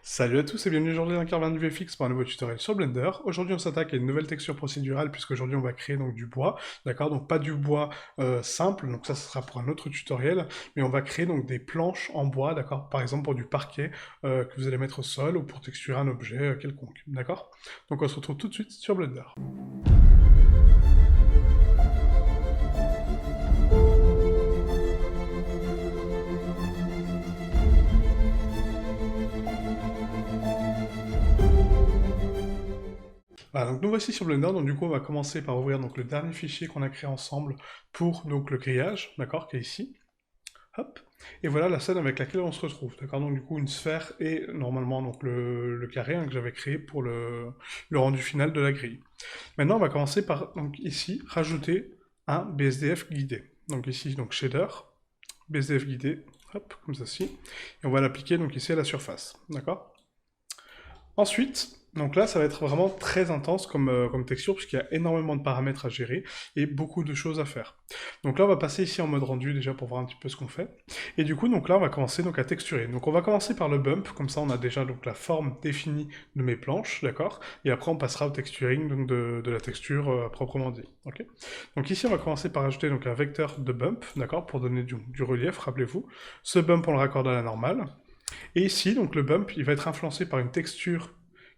Salut à tous et bienvenue aujourd'hui dans Carvan du VFX pour un nouveau tutoriel sur Blender. Aujourd'hui on s'attaque à une nouvelle texture procédurale puisqu'aujourd'hui on va créer donc du bois, d'accord? Donc pas du bois simple, donc ça ce sera pour un autre tutoriel, mais on va créer donc des planches en bois, d'accord? Par exemple pour du parquet que vous allez mettre au sol ou pour texturer un objet quelconque, d'accord? Donc on se retrouve tout de suite sur Blender. Voilà, donc nous voici sur Blender, donc du coup on va commencer par ouvrir donc le dernier fichier qu'on a créé ensemble pour donc le grillage, d'accord, qui est ici. Hop, et voilà la scène avec laquelle on se retrouve, d'accord, donc du coup une sphère et normalement donc le carré que j'avais créé pour le rendu final de la grille. Maintenant on va commencer par donc ici rajouter un BSDF guidé. Donc ici donc shader, BSDF guidé, hop, comme ceci, et on va l'appliquer donc ici à la surface, d'accord. Ensuite, donc là, ça va être vraiment très intense comme texture, puisqu'il y a énormément de paramètres à gérer et beaucoup de choses à faire. Donc là, on va passer ici en mode rendu, déjà pour voir un petit peu ce qu'on fait. Et du coup, donc là, on va commencer donc à texturer. Donc on va commencer par le bump, comme ça on a déjà donc la forme définie de mes planches, d'accord? Et après, on passera au texturing donc de la texture proprement dit, ok? Donc ici, on va commencer par ajouter donc un vecteur de bump, d'accord? Pour donner du relief, rappelez-vous. Ce bump, on le raccorde à la normale. Et ici, donc le bump, il va être influencé par une texture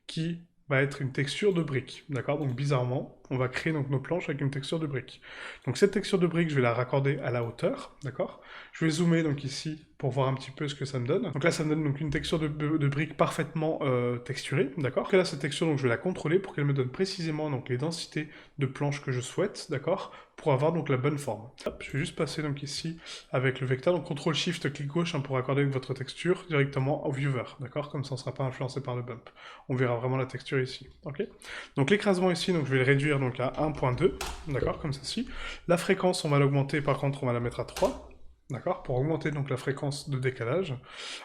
qui va être une texture de brique, d'accord? Donc bizarrement, on va créer donc nos planches avec une texture de brique. Donc cette texture de brique, je vais la raccorder à la hauteur, d'accord? Je vais zoomer donc ici pour voir un petit peu ce que ça me donne. Donc là, ça me donne donc une texture de brique parfaitement texturée, d'accord? Et là, cette texture, donc je vais la contrôler pour qu'elle me donne précisément donc les densités de planches que je souhaite, d'accord? Pour avoir donc la bonne forme. Hop, je vais juste passer donc ici avec le vecteur, donc CTRL SHIFT clic gauche pour accorder votre texture directement au viewer, d'accord? Comme ça on ne sera pas influencé par le bump. On verra vraiment la texture ici, ok? Donc l'écrasement ici, donc je vais le réduire donc à 1.2, d'accord? Comme ceci. La fréquence, on va l'augmenter, par contre on va la mettre à 3. D'accord, pour augmenter donc la fréquence de décalage.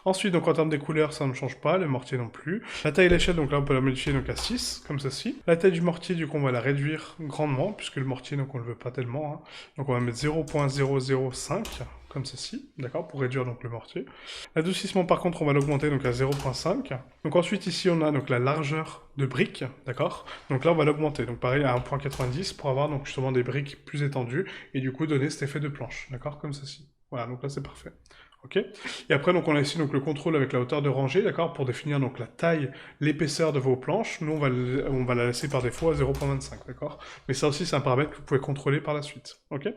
Ensuite, donc en termes des couleurs, ça ne change pas, les mortiers non plus. La taille et l'échelle, donc là on peut la modifier donc à 6, comme ceci. La taille du mortier, du coup on va la réduire grandement, puisque le mortier donc on le veut pas tellement. Hein. Donc on va mettre 0.005, comme ceci, d'accord, pour réduire donc le mortier. L'adoucissement par contre on va l'augmenter donc à 0.5. Donc ensuite ici on a donc la largeur de briques, d'accord. Donc là on va l'augmenter, donc pareil à 1.90 pour avoir donc justement des briques plus étendues et du coup donner cet effet de planche, d'accord, comme ceci. Voilà, donc là c'est parfait. Ok. Et après, donc on a ici donc le contrôle avec la hauteur de rangée, d'accord, pour définir donc la taille, l'épaisseur de vos planches. Nous, on va la laisser par défaut à 0.25, d'accord. Mais ça aussi, c'est un paramètre que vous pouvez contrôler par la suite. Ok.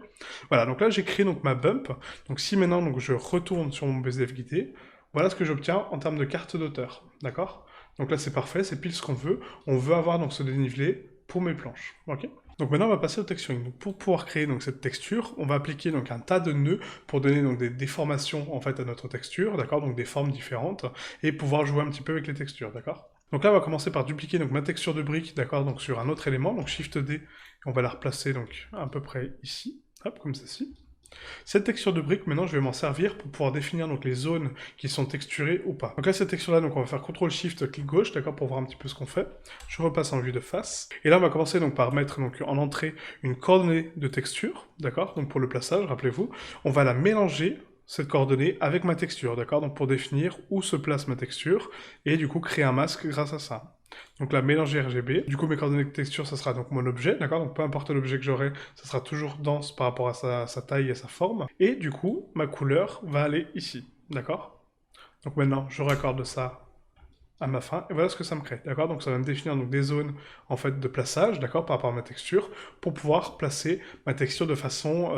Voilà, donc là j'ai créé donc ma bump. Donc si maintenant donc je retourne sur mon BSDF guidé, voilà ce que j'obtiens en termes de carte d'auteur, d'accord. Donc là c'est parfait, c'est pile ce qu'on veut. On veut avoir donc ce dénivelé pour mes planches, ok. Donc maintenant on va passer au texturing. Donc pour pouvoir créer donc cette texture, on va appliquer donc un tas de nœuds pour donner donc des déformations en fait à notre texture, d'accord, donc des formes différentes et pouvoir jouer un petit peu avec les textures, d'accord. Donc là on va commencer par dupliquer donc ma texture de brique, d'accord, donc sur un autre élément, donc Shift D, et on va la replacer donc à peu près ici, hop, comme ceci. Cette texture de brique, maintenant, je vais m'en servir pour pouvoir définir donc les zones qui sont texturées ou pas. Donc là, cette texture-là, donc on va faire CTRL-SHIFT, clic gauche, d'accord, pour voir un petit peu ce qu'on fait. Je repasse en vue de face. Et là, on va commencer donc par mettre donc en entrée une coordonnée de texture, d'accord, donc pour le plaçage, rappelez-vous. On va la mélanger, cette coordonnée, avec ma texture, d'accord, donc pour définir où se place ma texture, et du coup créer un masque grâce à ça. Donc là, mélanger RGB. Du coup, mes coordonnées de texture, ça sera donc mon objet, d'accord? Donc peu importe l'objet que j'aurai, ça sera toujours dense par rapport à sa taille et à sa forme. Et du coup, ma couleur va aller ici, d'accord? Donc maintenant, je raccorde ça à ma fin, et voilà ce que ça me crée, d'accord? Donc ça va me définir donc des zones, en fait, de plaçage, d'accord, par rapport à ma texture, pour pouvoir placer ma texture de façon,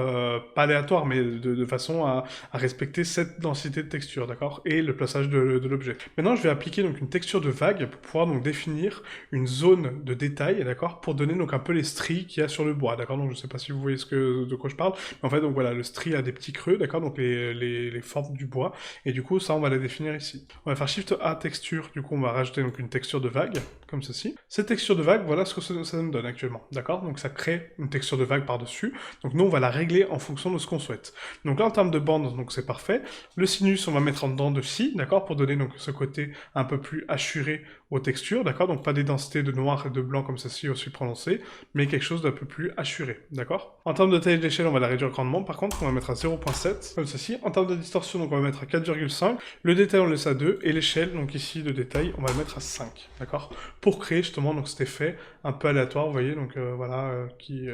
pas aléatoire, mais de façon à respecter cette densité de texture, d'accord? Et le plaçage de l'objet. Maintenant, je vais appliquer donc une texture de vague pour pouvoir donc définir une zone de détail, d'accord? Pour donner donc un peu les stries qu'il y a sur le bois, d'accord? Donc je sais pas si vous voyez de quoi je parle, mais en fait, donc voilà, le strie a des petits creux, d'accord? Donc les formes du bois, et du coup, ça, on va les définir ici. On va faire Shift A texture, du coup, on va rajouter donc une texture de vague, comme ceci. Cette texture de vague, voilà ce que ça nous donne actuellement, d'accord? Donc ça crée une texture de vague par-dessus. Donc nous, on va la régler en fonction de ce qu'on souhaite. Donc là, en termes de bande, donc c'est parfait. Le sinus, on va mettre en dedans de scie, d'accord? Pour donner donc ce côté un peu plus hachuré aux textures, d'accord? Donc pas des densités de noir et de blanc comme ceci aussi prononcées, mais quelque chose d'un peu plus hachuré, d'accord? En termes de taille d'échelle, on va la réduire grandement. Par contre, on va mettre à 0.7, comme ceci. En termes de distorsion, donc on va mettre à 4,5. Le détail, on le laisse à 2. Et l'échelle, donc ici, de détail, détail, on va le mettre à 5, d'accord? Pour créer justement donc cet effet un peu aléatoire, vous voyez, donc voilà, qui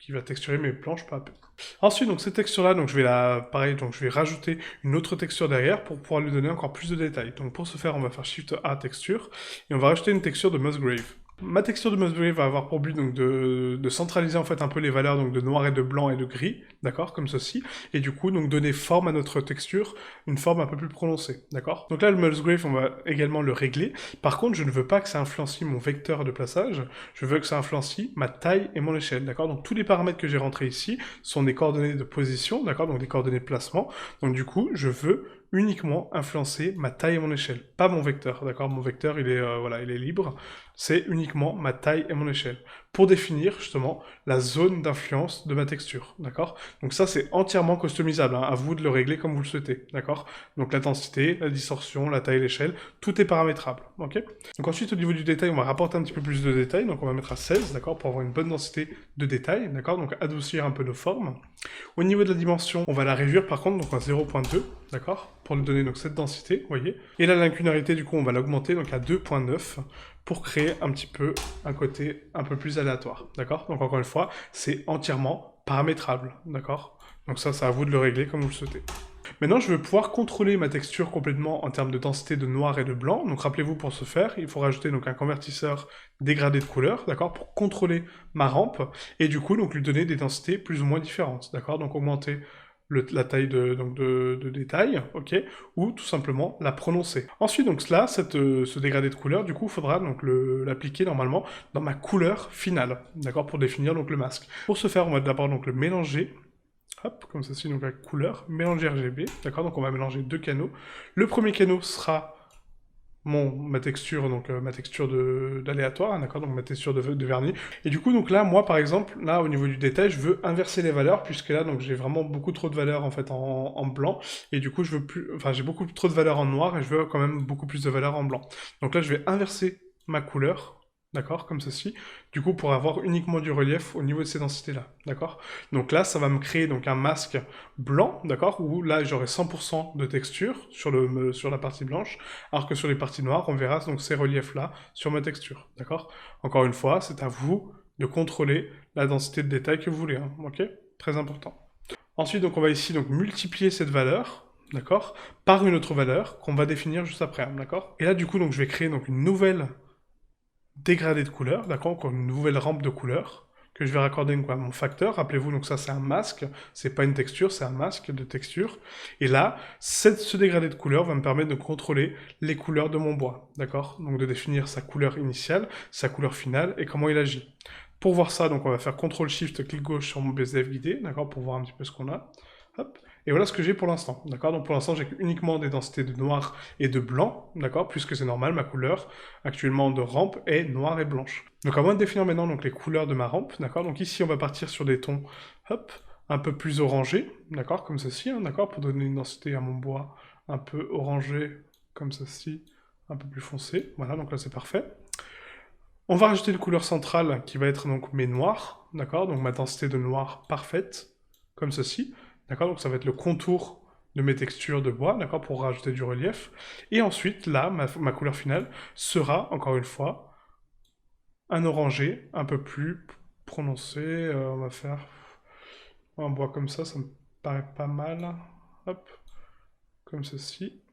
va texturer mes planches peu à peu. Ensuite, donc cette texture-là, donc je vais pareil, donc je vais rajouter une autre texture derrière pour pouvoir lui donner encore plus de détails. Donc pour ce faire, on va faire Shift A texture, et on va rajouter une texture de Musgrave. Ma texture de Musgrave va avoir pour but donc de centraliser en fait un peu les valeurs donc de noir et de blanc et de gris, d'accord, comme ceci, et du coup donc donner forme à notre texture, une forme un peu plus prononcée, d'accord. Donc là le Musgrave on va également le régler. Par contre je ne veux pas que ça influencie mon vecteur de plaçage, je veux que ça influencie ma taille et mon échelle, d'accord. Donc tous les paramètres que j'ai rentrés ici sont des coordonnées de position, d'accord, donc des coordonnées de placement. Donc du coup je veux uniquement influencer ma taille et mon échelle, pas mon vecteur, d'accord. Mon vecteur il est voilà, il est libre. C'est uniquement ma taille et mon échelle, pour définir justement la zone d'influence de ma texture, d'accord? Donc ça, c'est entièrement customisable, hein, à vous de le régler comme vous le souhaitez, d'accord? Donc l'intensité, la distorsion, la taille, l'échelle, tout est paramétrable, ok? Donc ensuite, au niveau du détail, on va rapporter un petit peu plus de détails, donc on va mettre à 16, d'accord, pour avoir une bonne densité de détails, d'accord? Donc adoucir un peu nos formes. Au niveau de la dimension, on va la réduire par contre, donc à 0.2, d'accord? Pour nous donner donc cette densité, vous voyez? Et la lincunarité, du coup, on va l'augmenter donc à 2.9, pour créer un petit peu un côté un peu plus aléatoire, d'accord? Donc encore une fois, c'est entièrement paramétrable, d'accord? Donc ça, c'est à vous de le régler comme vous le souhaitez. Maintenant, je vais pouvoir contrôler ma texture complètement en termes de densité de noir et de blanc. Donc rappelez-vous, pour ce faire, il faut rajouter donc un convertisseur dégradé de couleur, d'accord, pour contrôler ma rampe, et du coup, donc lui donner des densités plus ou moins différentes, d'accord? Donc augmenter la taille de détail, ok, ou tout simplement la prononcer. Ensuite, donc là, ce dégradé de couleur, du coup, il faudra donc l'appliquer normalement dans ma couleur finale, d'accord, pour définir donc le masque. Pour ce faire, on va d'abord donc le mélanger, hop, comme ceci, donc la couleur, mélanger RGB, d'accord, donc on va mélanger deux canaux. Le premier canal sera ma texture, donc ma texture d'aléatoire, hein, d'accord, donc ma texture de vernis. Et du coup, donc là, moi, par exemple, là, au niveau du détail, je veux inverser les valeurs, puisque là, donc j'ai vraiment beaucoup trop de valeurs, en fait, en blanc, et du coup, je veux plus, enfin, j'ai beaucoup trop de valeurs en noir, et je veux quand même beaucoup plus de valeurs en blanc. Donc là, je vais inverser ma couleur, d'accord, comme ceci, du coup, pour avoir uniquement du relief au niveau de ces densités-là, d'accord. Donc là, ça va me créer donc un masque blanc, d'accord, où là, j'aurai 100% de texture sur la partie blanche, alors que sur les parties noires, on verra donc ces reliefs-là sur ma texture, d'accord. Encore une fois, c'est à vous de contrôler la densité de détail que vous voulez, hein, ok. Très important. Ensuite, donc, on va ici donc multiplier cette valeur, d'accord, par une autre valeur qu'on va définir juste après, hein, d'accord. Et là, du coup, donc, je vais créer donc une nouvelle dégradé de couleur, d'accord, encore une nouvelle rampe de couleur, que je vais raccorder à mon facteur. Rappelez-vous, donc ça c'est un masque, c'est pas une texture, c'est un masque de texture. Et là, ce dégradé de couleur va me permettre de contrôler les couleurs de mon bois, d'accord? Donc de définir sa couleur initiale, sa couleur finale et comment il agit. Pour voir ça, donc on va faire CTRL-SHIFT, clic gauche sur mon BSDF guidé, d'accord, pour voir un petit peu ce qu'on a. Hop. Et voilà ce que j'ai pour l'instant, d'accord. Donc pour l'instant, j'ai uniquement des densités de noir et de blanc, d'accord, puisque c'est normal, ma couleur actuellement de rampe est noire et blanche. Donc à moi de définir maintenant donc, les couleurs de ma rampe, d'accord. Donc ici, on va partir sur des tons, hop, un peu plus orangés, d'accord, comme ceci, hein, d'accord, pour donner une densité à mon bois un peu orangé, comme ceci, un peu plus foncé. Voilà, donc là c'est parfait. On va rajouter une couleur centrale qui va être donc mes noirs, d'accord, donc ma densité de noir parfaite, comme ceci. D'accord, donc ça va être le contour de mes textures de bois, d'accord, pour rajouter du relief. Et ensuite, là, ma couleur finale sera, encore une fois, un orangé un peu plus prononcé. On va faire un bois comme ça me paraît pas mal. Hop, comme ceci.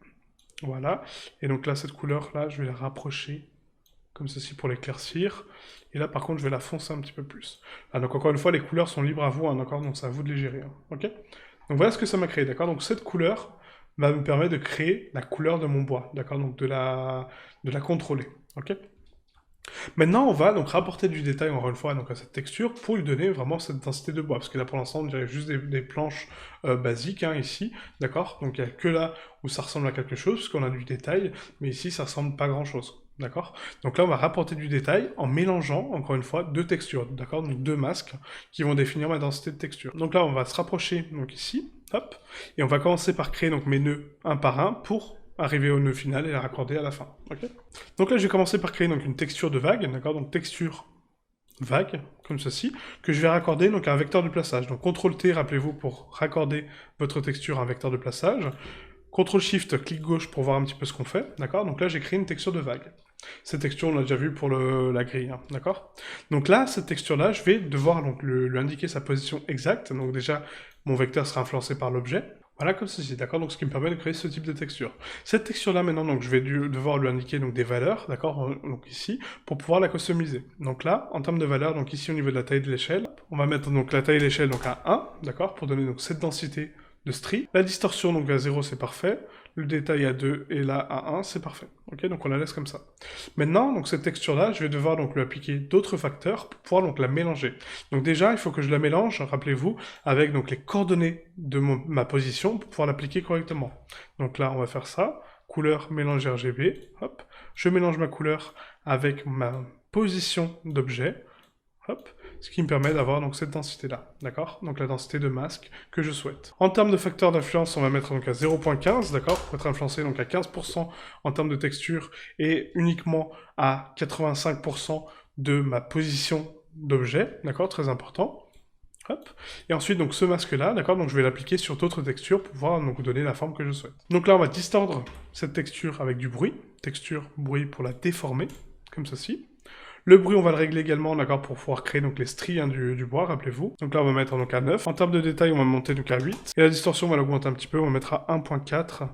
Voilà. Et donc là, cette couleur-là, je vais la rapprocher comme ceci pour l'éclaircir. Et là, par contre, je vais la foncer un petit peu plus. Ah, donc encore une fois, les couleurs sont libres à vous, hein, d'accord, donc c'est à vous de les gérer, hein, ok. Donc voilà ce que ça m'a créé, d'accord. Donc cette couleur va me permettre de créer la couleur de mon bois, d'accord, donc de la contrôler, ok. Maintenant, on va donc rapporter du détail, encore une fois, donc à cette texture, pour lui donner vraiment cette densité de bois, parce que là, pour l'instant, on dirait juste des planches basiques, hein, ici, d'accord. Donc il n'y a que là où ça ressemble à quelque chose, parce qu'on a du détail, mais ici, ça ressemble pas à grand-chose. D'accord. Donc là, on va rapporter du détail en mélangeant, encore une fois, deux textures, d'accord, donc deux masques qui vont définir ma densité de texture. Donc là, on va se rapprocher, donc ici, hop, et on va commencer par créer donc mes nœuds un par un pour arriver au nœud final et la raccorder à la fin. Ok. Donc là, je vais commencer par créer donc une texture de vague, d'accord, donc texture vague, comme ceci, que je vais raccorder donc à un vecteur de plaçage. Donc CTRL-T, rappelez-vous, pour raccorder votre texture à un vecteur de plaçage. CTRL-SHIFT, clic gauche pour voir un petit peu ce qu'on fait, d'accord? Donc là, j'ai créé une texture de vague. Cette texture, on l'a déjà vu pour la grille, hein, d'accord? Donc là, cette texture-là, je vais devoir donc, lui indiquer sa position exacte. Donc déjà, mon vecteur sera influencé par l'objet. Voilà, comme ceci, d'accord? Donc ce qui me permet de créer ce type de texture. Cette texture-là, maintenant, donc, je vais devoir lui indiquer donc, des valeurs, d'accord? Donc ici, pour pouvoir la customiser. Donc là, en termes de valeurs, donc ici, au niveau de la taille de l'échelle, on va mettre donc la taille de l'échelle donc, à 1, d'accord? Pour donner donc cette densité de strie. La distorsion, donc à 0, c'est parfait. Le détail à 2 et là à 1, c'est parfait. Ok, donc on la laisse comme ça. Maintenant, donc cette texture-là, je vais devoir donc lui appliquer d'autres facteurs pour pouvoir donc la mélanger. Donc déjà, il faut que je la mélange, rappelez-vous, avec donc les coordonnées de ma position pour pouvoir l'appliquer correctement. Donc là, on va faire ça. Couleur, mélange RGB. Hop. Je mélange ma couleur avec ma position d'objet. Hop, ce qui me permet d'avoir donc cette densité-là, d'accord? Donc la densité de masque que je souhaite. En termes de facteur d'influence, on va mettre donc à 0.15, d'accord? Pour être influencé donc à 15% en termes de texture et uniquement à 85% de ma position d'objet, d'accord? Très important. Hop. Et ensuite, donc ce masque-là, d'accord? Donc je vais l'appliquer sur d'autres textures pour pouvoir donc donner la forme que je souhaite. Donc là, on va distordre cette texture avec du bruit. Texture, bruit pour la déformer, comme ceci. Le bruit, on va le régler également, d'accord, pour pouvoir créer donc les stries hein, du bois, rappelez-vous. Donc là, on va mettre donc à 9. En termes de détail, on va monter donc à 8. Et la distorsion, on va l'augmenter un petit peu, on va mettre à 1.4.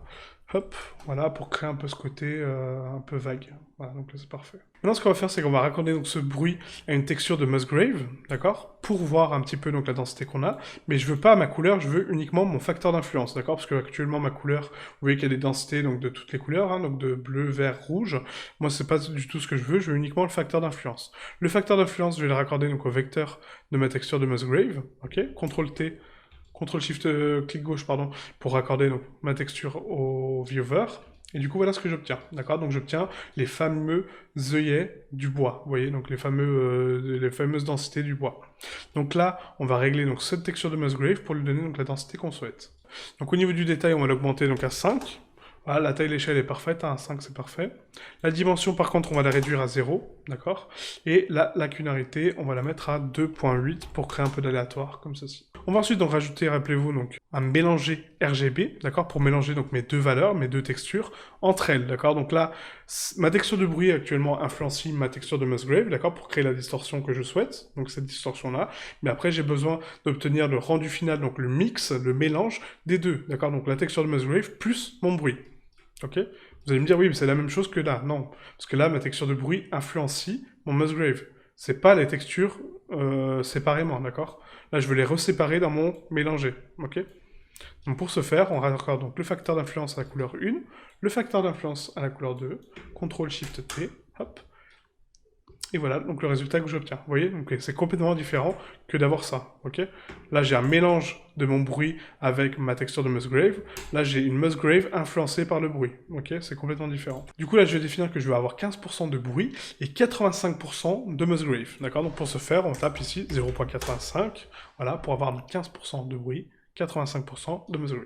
Hop, voilà, pour créer un peu ce côté un peu vague. Voilà, donc là, c'est parfait. Maintenant, ce qu'on va faire, c'est qu'on va raccorder donc ce bruit à une texture de Musgrave, d'accord, pour voir un petit peu donc la densité qu'on a. Mais je veux pas ma couleur, je veux uniquement mon facteur d'influence, d'accord, parce que actuellement ma couleur, vous voyez qu'il y a des densités donc de toutes les couleurs, hein, donc de bleu, vert, rouge. Moi, c'est pas du tout ce que je veux uniquement le facteur d'influence. Le facteur d'influence, je vais le raccorder donc au vecteur de ma texture de Musgrave, ok, CTRL-T. CTRL-SHIFT, clic gauche, pardon, pour raccorder donc, ma texture au viewer. Et du coup, voilà ce que j'obtiens, d'accord? Donc j'obtiens les fameux œillets du bois, vous voyez, donc les fameuses densités du bois. Donc là, on va régler donc, cette texture de Musgrave pour lui donner donc, la densité qu'on souhaite. Donc au niveau du détail, on va l'augmenter donc, à 5. Voilà, la taille de l'échelle est parfaite, hein, 5 c'est parfait. La dimension par contre on va la réduire à 0, d'accord? Et la lacunarité on va la mettre à 2.8 pour créer un peu d'aléatoire comme ceci. On va ensuite donc rajouter, rappelez-vous, donc un mélanger RGB, d'accord? Pour mélanger donc mes deux valeurs, mes deux textures, entre elles, d'accord? Donc là, ma texture de bruit actuellement influencie ma texture de Musgrave, d'accord? Pour créer la distorsion que je souhaite, donc cette distorsion-là. Mais après j'ai besoin d'obtenir le rendu final, donc le mix, le mélange des deux, d'accord? Donc la texture de Musgrave plus mon bruit. Ok? Vous allez me dire, oui, mais c'est la même chose que là. Non, parce que là, ma texture de bruit influencie mon Musgrave. C'est pas les textures séparément, d'accord? Là, je veux les reséparer dans mon mélangé, ok? Donc pour ce faire, on raccorde donc le facteur d'influence à la couleur 1, le facteur d'influence à la couleur 2, CTRL-SHIFT-T, hop. Et voilà, donc le résultat que j'obtiens. Vous voyez, donc c'est complètement différent que d'avoir ça, ok? Là, j'ai un mélange de mon bruit avec ma texture de Musgrave. Là, j'ai une Musgrave influencée par le bruit, ok? C'est complètement différent. Du coup, là, je vais définir que je vais avoir 15% de bruit et 85% de Musgrave, d'accord? Donc pour ce faire, on tape ici 0.85, voilà, pour avoir 15% de bruit, 85% de Musgrave.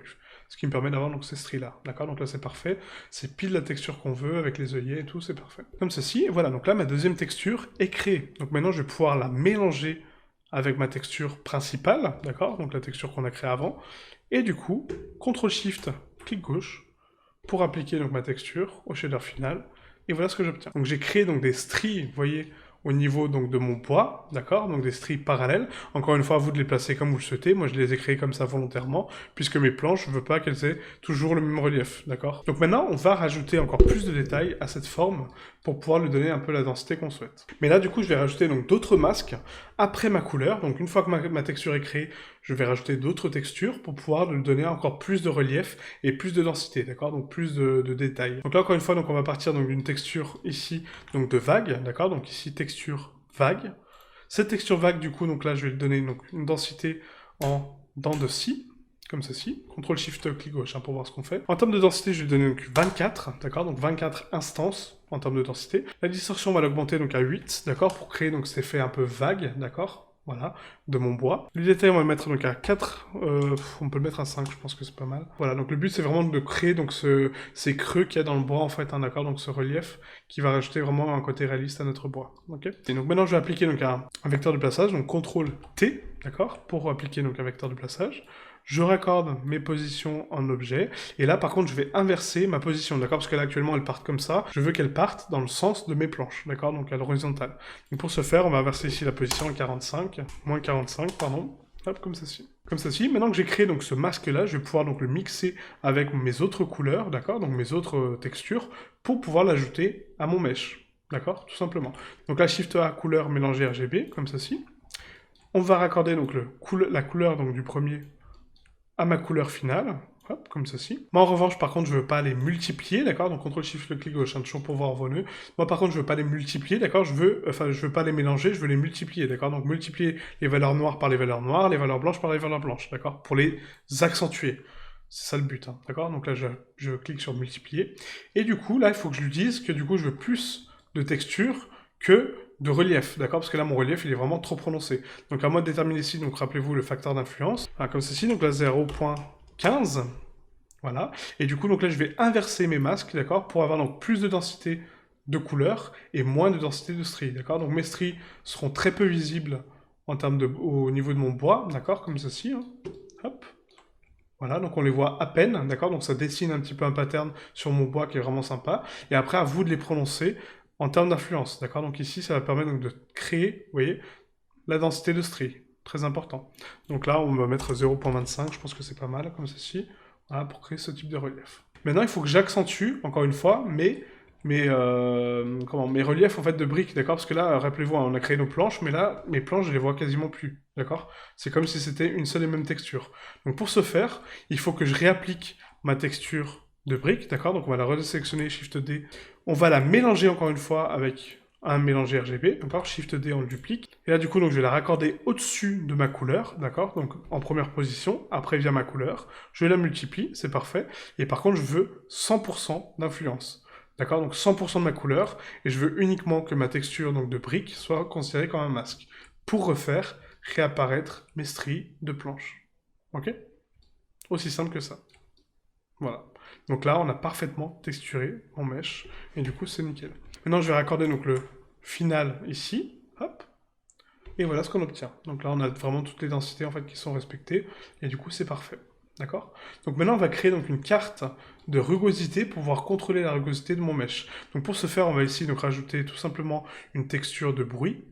Ce qui me permet d'avoir donc ces stries-là, d'accord? Donc là, c'est parfait. C'est pile la texture qu'on veut, avec les œillets et tout, c'est parfait. Comme ceci, et voilà, donc là, ma deuxième texture est créée. Donc maintenant, je vais pouvoir la mélanger avec ma texture principale, d'accord? Donc la texture qu'on a créée avant. Et du coup, CTRL-SHIFT, clic gauche, pour appliquer donc ma texture au shader final. Et voilà ce que j'obtiens. Donc j'ai créé donc des stries, vous voyez, au niveau donc de mon bois, d'accord? Donc des stries parallèles. Encore une fois, à vous de les placer comme vous le souhaitez. Moi, je les ai créées comme ça volontairement, puisque mes planches, je veux pas qu'elles aient toujours le même relief, d'accord? Donc maintenant, on va rajouter encore plus de détails à cette forme pour pouvoir lui donner un peu la densité qu'on souhaite. Mais là, du coup, je vais rajouter donc d'autres masques après ma couleur. Donc une fois que ma texture est créée, je vais rajouter d'autres textures pour pouvoir lui donner encore plus de relief et plus de densité, d'accord? Donc plus de détails. Donc là, encore une fois, donc on va partir donc d'une texture ici, donc de vague, d'accord? Donc ici, texture vague. Cette texture vague, du coup, donc là, je vais lui donner donc, une densité en dents de scie, comme ceci. CTRL-SHIFT, clic gauche, hein, pour voir ce qu'on fait. En termes de densité, je vais lui donner donc 24, d'accord? Donc 24 instances en termes de densité. La distorsion, on va l'augmenter donc à 8, d'accord? Pour créer donc cet effet un peu vague, d'accord? Voilà, de mon bois. Le détail, on va le mettre donc à 4, on peut le mettre à 5, je pense que c'est pas mal. Voilà, donc le but, c'est vraiment de créer donc ces creux qu'il y a dans le bois, en fait, hein, d'accord? Donc ce relief qui va rajouter vraiment un côté réaliste à notre bois, ok? Et donc maintenant, je vais appliquer donc un vecteur de plaçage, donc CTRL-T, d'accord? Pour appliquer donc un vecteur de plaçage. je raccorde mes positions en objet, et là par contre je vais inverser ma position, d'accord, parce que là actuellement elles partent comme ça, je veux qu'elles partent dans le sens de mes planches, d'accord, donc à l'horizontale. Donc pour ce faire, on va inverser ici la position à 45, moins 45, pardon, hop, comme ceci. Comme ceci, maintenant que j'ai créé donc ce masque-là, je vais pouvoir donc le mixer avec mes autres couleurs, d'accord, donc mes autres textures, pour pouvoir l'ajouter à mon mesh, d'accord, tout simplement. Donc là, Shift A, couleur, mélanger RGB, comme ceci. On va raccorder donc la couleur donc, du premier à ma couleur finale, hop, comme ceci. Moi en revanche, par contre, je veux pas les multiplier, d'accord, donc CTRL SHIFT le clic gauche, hein, toujours pour voir vos nœuds. Moi par contre, je veux pas les multiplier, d'accord, je veux pas les mélanger, je veux les multiplier, d'accord, donc multiplier les valeurs noires par les valeurs noires, les valeurs blanches par les valeurs blanches, d'accord, pour les accentuer. C'est ça le but, hein, d'accord. Donc là, je clique sur multiplier, et du coup, là, il faut que je lui dise que du coup, je veux plus de texture que de relief, d'accord, parce que là, mon relief, il est vraiment trop prononcé. Donc à moi de déterminer ici, donc rappelez-vous le facteur d'influence, comme ceci, donc là 0.15, voilà, et du coup, donc là, je vais inverser mes masques, d'accord, pour avoir donc plus de densité de couleurs et moins de densité de stries, d'accord. Donc mes stries seront très peu visibles en termes au niveau de mon bois, d'accord, comme ceci, hein. Hop. Voilà, donc on les voit à peine, d'accord, donc ça dessine un petit peu un pattern sur mon bois qui est vraiment sympa, et après à vous de les prononcer en termes d'influence, d'accord, donc ici ça va permettre donc de créer, vous voyez, la densité de stries, très important. Donc là on va mettre 0.25, je pense que c'est pas mal, comme ceci, voilà, pour créer ce type de relief. Maintenant il faut que j'accentue, encore une fois, mes reliefs en fait de briques, d'accord, parce que là, rappelez-vous, hein, on a créé nos planches, mais là, mes planches, je les vois quasiment plus, d'accord. C'est comme si c'était une seule et même texture. Donc pour ce faire, il faut que je réapplique ma texture de briques, d'accord, donc on va la resélectionner, Shift D, on va la mélanger encore une fois avec un mélanger RGB, d'accord, Shift D, on le duplique, et là du coup, donc je vais la raccorder au-dessus de ma couleur, d'accord, donc en première position, après via ma couleur, je la multiplie, c'est parfait, et par contre, je veux 100% d'influence. D'accord, donc 100% de ma couleur, et je veux uniquement que ma texture donc de brique soit considérée comme un masque. Pour refaire, réapparaître mes stries de planche. Ok? Aussi simple que ça. Voilà. Donc là, on a parfaitement texturé mon mesh, et du coup, c'est nickel. Maintenant, je vais raccorder donc le final ici. Hop. Et voilà ce qu'on obtient. Donc là, on a vraiment toutes les densités en fait qui sont respectées, et du coup, c'est parfait. D'accord? Donc maintenant, on va créer donc une carte de rugosité pour pouvoir contrôler la rugosité de mon mesh. Donc pour ce faire, on va ici donc rajouter tout simplement une texture de bruit.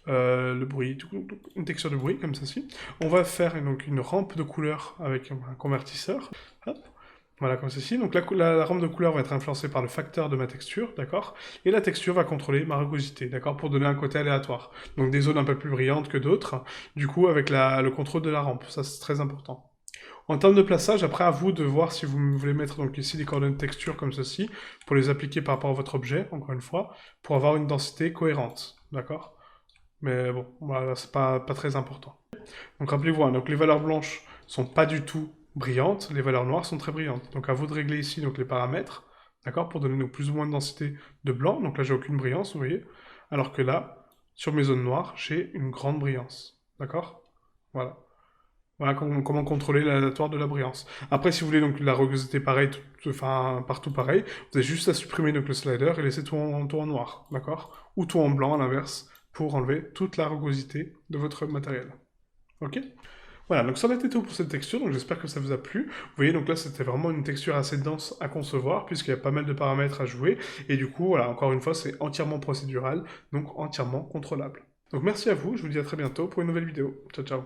Une texture de bruit comme ceci. On va faire donc une rampe de couleur avec un convertisseur. Hop. Voilà, comme ceci. Donc la rampe de couleur va être influencée par le facteur de ma texture, d'accord. Et la texture va contrôler ma rugosité, d'accord, pour donner un côté aléatoire. Donc des zones un peu plus brillantes que d'autres, du coup avec le contrôle de la rampe, ça c'est très important. En termes de plaçage, après à vous de voir si vous voulez mettre donc ici des coordonnées de texture comme ceci, pour les appliquer par rapport à votre objet, encore une fois, pour avoir une densité cohérente, d'accord. Mais bon, voilà, c'est pas très important. Donc rappelez-vous, hein, donc les valeurs blanches sont pas du tout brillantes, les valeurs noires sont très brillantes. Donc à vous de régler ici donc les paramètres, d'accord, pour donner donc plus ou moins de densité de blanc. Donc là j'ai aucune brillance, vous voyez. Alors que là, sur mes zones noires, j'ai une grande brillance, d'accord. Voilà. Voilà comment contrôler l'aléatoire de la brillance. Après, si vous voulez donc la rugosité pareil, enfin partout pareil, vous avez juste à supprimer donc le slider et laisser tout en noir, d'accord. Ou tout en blanc à l'inverse, pour enlever toute la rugosité de votre matériel. Ok? Voilà, donc ça en était tout pour cette texture, donc j'espère que ça vous a plu. Vous voyez, donc là c'était vraiment une texture assez dense à concevoir, puisqu'il y a pas mal de paramètres à jouer, et du coup, voilà, encore une fois, c'est entièrement procédural, donc entièrement contrôlable. Donc merci à vous, je vous dis à très bientôt pour une nouvelle vidéo. Ciao ciao.